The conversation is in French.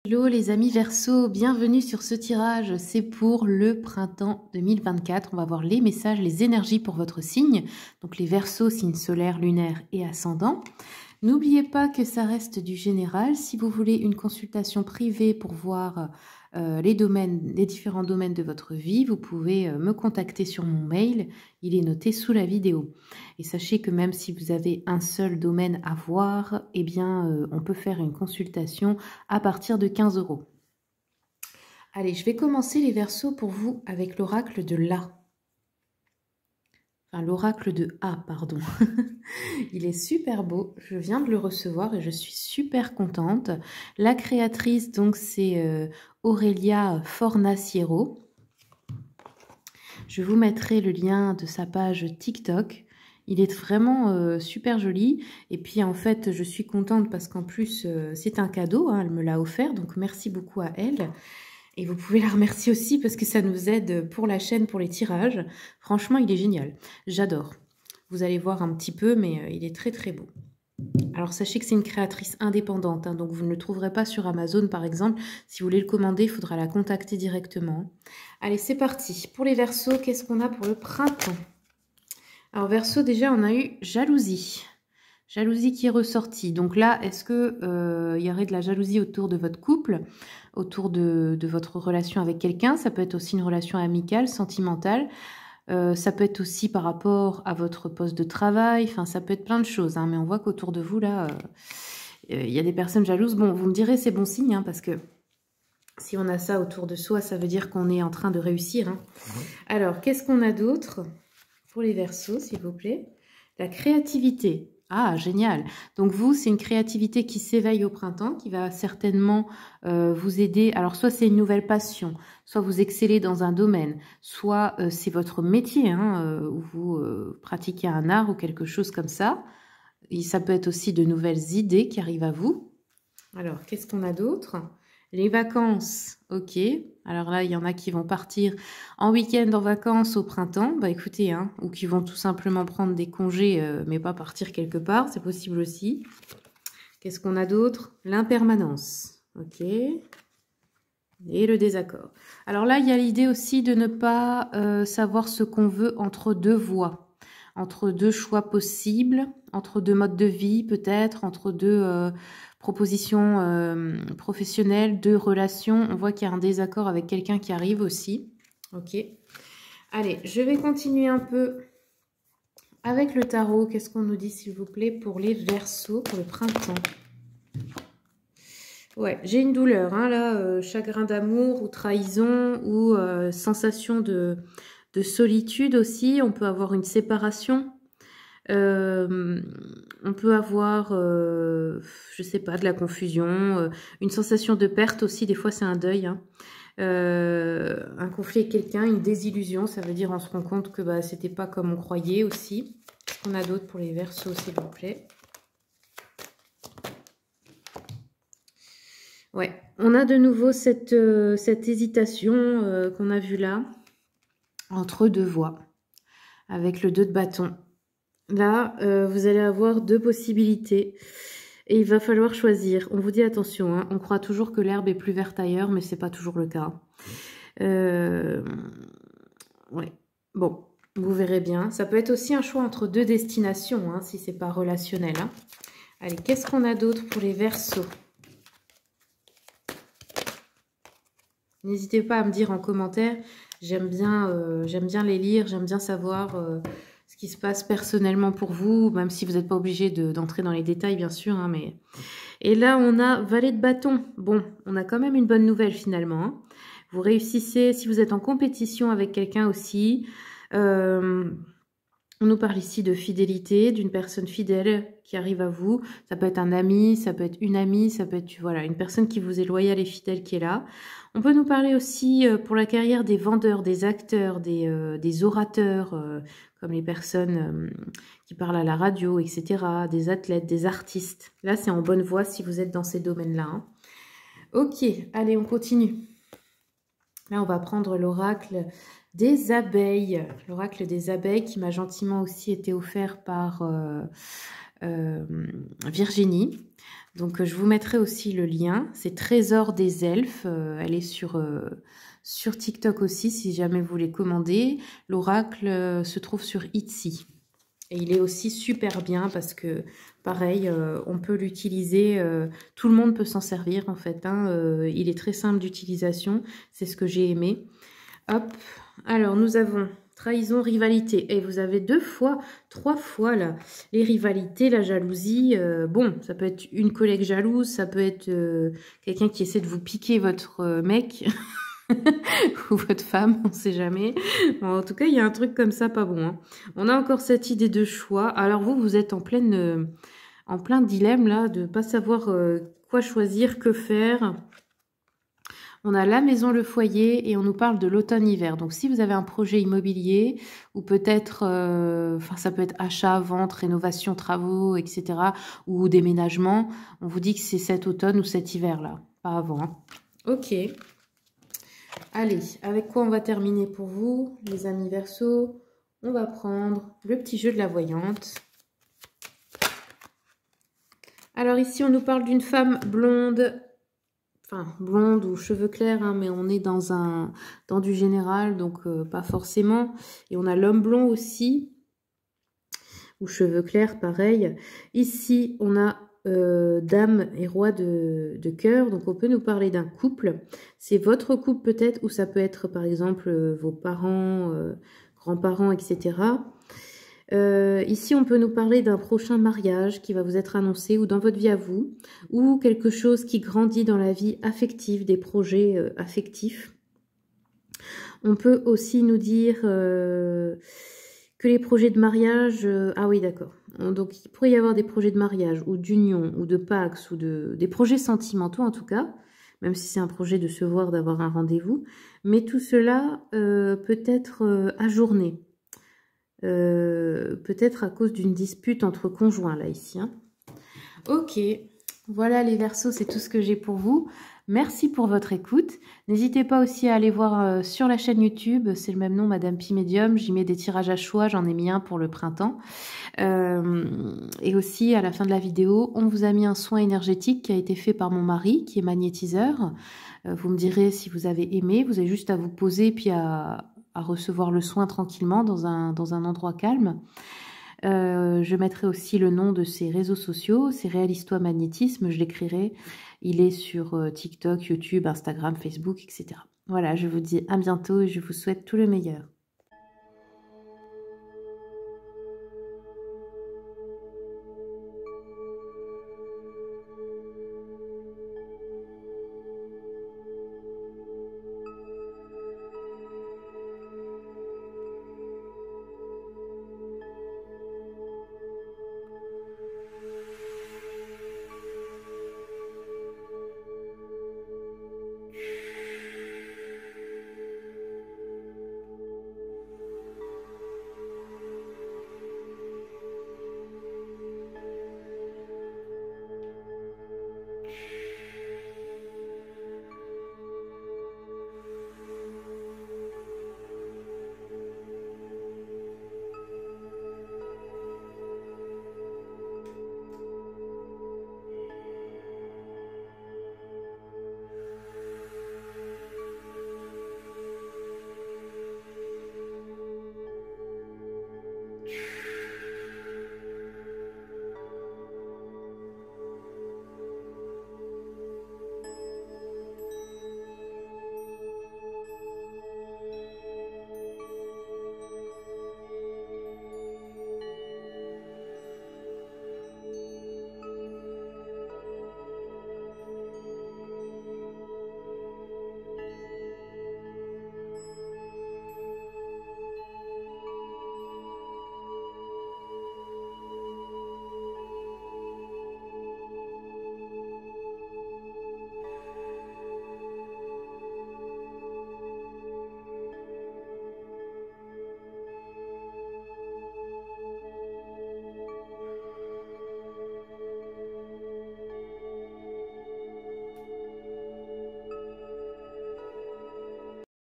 Hello les amis Verseau, bienvenue sur ce tirage, c'est pour le printemps 2024. On va voir les messages, les énergies pour votre signe, donc les Verseaux, signe solaire, lunaire et ascendant. N'oubliez pas que ça reste du général. Si vous voulez une consultation privée pour voir les différents domaines de votre vie, vous pouvez me contacter sur mon mail. Il est noté sous la vidéo. Et sachez que même si vous avez un seul domaine à voir, eh bien, on peut faire une consultation à partir de 15 €. Allez, je vais commencer les Verseaux pour vous avec l'oracle de La. Enfin, l'oracle de A, pardon. Il est super beau, je viens de le recevoir et je suis super contente. La créatrice, donc, c'est Aurelia Fornaciero. Je vous mettrai le lien de sa page TikTok. Il est vraiment super joli. Et puis, en fait, je suis contente parce qu'en plus, c'est un cadeau. Hein, elle me l'a offert, donc merci beaucoup à elle. Et vous pouvez la remercier aussi parce que ça nous aide pour la chaîne, pour les tirages. Franchement, il est génial. J'adore. Vous allez voir un petit peu, mais il est très très beau. Alors, sachez que c'est une créatrice indépendante, hein, donc vous ne le trouverez pas sur Amazon, par exemple. Si vous voulez le commander, il faudra la contacter directement. Allez, c'est parti. Pour les Verseaux, qu'est-ce qu'on a pour le printemps? Alors, Verseau, déjà, on a eu jalousie. Jalousie qui est ressortie. Donc là, est-ce que y aurait de la jalousie autour de votre couple, autour de votre relation avec quelqu'un? Ça peut être aussi une relation amicale, sentimentale. Ça peut être aussi par rapport à votre poste de travail. Enfin, ça peut être plein de choses. Hein, mais on voit qu'autour de vous, là, y a des personnes jalouses. Bon, vous me direz, c'est bon signe, hein, parce que si on a ça autour de soi, ça veut dire qu'on est en train de réussir. Hein. Alors, qu'est-ce qu'on a d'autre pour les Verseaux, s'il vous plaît? La créativité. Ah, génial. Donc vous, c'est une créativité qui s'éveille au printemps, qui va certainement vous aider. Alors, soit c'est une nouvelle passion, soit vous excellez dans un domaine, soit c'est votre métier, hein, où vous pratiquez un art ou quelque chose comme ça. Et ça peut être aussi de nouvelles idées qui arrivent à vous. Alors, qu'est-ce qu'on a d'autre? Les vacances, ok. Alors là, il y en a qui vont partir en week-end en vacances au printemps. Bah écoutez, hein, ou qui vont tout simplement prendre des congés, mais pas partir quelque part. C'est possible aussi. Qu'est-ce qu'on a d'autre? L'impermanence, ok. Et le désaccord. Alors là, il y a l'idée aussi de ne pas savoir ce qu'on veut entre deux voies. Entre deux choix possibles, entre deux modes de vie peut-être, entre deux propositions professionnelles, deux relations. On voit qu'il y a un désaccord avec quelqu'un qui arrive aussi. Ok. Allez, je vais continuer un peu avec le tarot. Qu'est-ce qu'on nous dit, s'il vous plaît, pour les Verseaux, pour le printemps? Ouais, j'ai une douleur, hein, là, chagrin d'amour ou trahison ou sensation de solitude aussi. On peut avoir une séparation. On peut avoir, je sais pas, de la confusion, une sensation de perte aussi. Des fois, c'est un deuil. Hein. Un conflit avec quelqu'un, une désillusion. Ça veut dire on se rend compte que bah, c'était pas comme on croyait aussi. Qu'est-ce qu'on a d'autre pour les Verseaux, s'il vous plaît? Ouais, on a de nouveau cette hésitation qu'on a vue là, entre deux voies, avec le 2 de bâton. Là, vous allez avoir deux possibilités et il va falloir choisir. On vous dit attention, hein, on croit toujours que l'herbe est plus verte ailleurs, mais c'est pas toujours le cas. Ouais, bon, vous verrez bien. Ça peut être aussi un choix entre deux destinations, hein, si c'est pas relationnel. Hein. Allez, qu'est-ce qu'on a d'autre pour les Verseaux? N'hésitez pas à me dire en commentaire. J'aime bien les lire, j'aime bien savoir ce qui se passe personnellement pour vous, même si vous n'êtes pas obligé d'entrer dans les détails, bien sûr. Hein, mais... Et là, on a valet de bâton. Bon, on a quand même une bonne nouvelle finalement. Hein. Vous réussissez, si vous êtes en compétition avec quelqu'un aussi. On nous parle ici de fidélité, d'une personne fidèle qui arrive à vous. Ça peut être un ami, ça peut être une amie, ça peut être voilà, une personne qui vous est loyale et fidèle qui est là. On peut nous parler aussi pour la carrière des vendeurs, des acteurs, des orateurs, comme les personnes qui parlent à la radio, etc., des athlètes, des artistes. Là, c'est en bonne voie si vous êtes dans ces domaines-là. Hein. Ok, allez, on continue. Là, on va prendre l'oracle des abeilles. L'oracle des abeilles qui m'a gentiment aussi été offert par Virginie. Donc je vous mettrai aussi le lien. C'est Trésor des elfes. Elle est sur TikTok aussi si jamais vous voulez commander. L'oracle se trouve sur Etsy. Et il est aussi super bien parce que, pareil, on peut l'utiliser, tout le monde peut s'en servir en fait. Hein, il est très simple d'utilisation, c'est ce que j'ai aimé. Hop, alors nous avons trahison, rivalité. Et vous avez 2 fois, 3 fois là, les rivalités, la jalousie. Bon, ça peut être une collègue jalouse, ça peut être quelqu'un qui essaie de vous piquer votre mec. Ou votre femme, on ne sait jamais. Bon, en tout cas, il y a un truc comme ça pas bon. Hein. On a encore cette idée de choix. Alors vous êtes en plein dilemme là, de ne pas savoir quoi choisir, que faire. On a la maison, le foyer et on nous parle de l'automne-hiver. Donc si vous avez un projet immobilier ou peut-être, ça peut être achat, vente, rénovation, travaux, etc. ou déménagement, on vous dit que c'est cet automne ou cet hiver-là, pas avant. Hein. Ok. Allez, avec quoi on va terminer pour vous, les amis Verseaux? On va prendre le petit jeu de la voyante. Alors ici, on nous parle d'une femme blonde, enfin blonde ou cheveux clairs, hein, mais on est dans du général, donc pas forcément. Et on a l'homme blond aussi, ou cheveux clairs, pareil. Ici, on a dame et roi de cœur, donc on peut nous parler d'un couple. C'est votre couple peut-être, ou ça peut être par exemple vos parents, grands-parents, etc. Ici on peut nous parler d'un prochain mariage qui va vous être annoncé, ou dans votre vie à vous, ou quelque chose qui grandit dans la vie affective, des projets affectifs. On peut aussi nous dire que les projets de mariage, ah oui d'accord, donc il pourrait y avoir des projets de mariage ou d'union ou de Pax ou des projets sentimentaux en tout cas, même si c'est un projet de se voir, d'avoir un rendez-vous, mais tout cela peut être ajourné, peut-être à cause d'une dispute entre conjoints là ici. Hein. Ok, voilà les Verseaux, c'est tout ce que j'ai pour vous. Merci pour votre écoute. N'hésitez pas aussi à aller voir sur la chaîne YouTube, c'est le même nom, Madame Pi Médium. J'y mets des tirages à choix, j'en ai mis un pour le printemps. Et aussi, à la fin de la vidéo, on vous a mis un soin énergétique qui a été fait par mon mari, qui est magnétiseur. Vous me direz si vous avez aimé. Vous avez juste à vous poser puis à recevoir le soin tranquillement dans un endroit calme. Je mettrai aussi le nom de ses réseaux sociaux, c'est Réalise-toi Magnétisme, je l'écrirai. Il est sur TikTok, YouTube, Instagram, Facebook, etc. Voilà, je vous dis à bientôt et je vous souhaite tout le meilleur.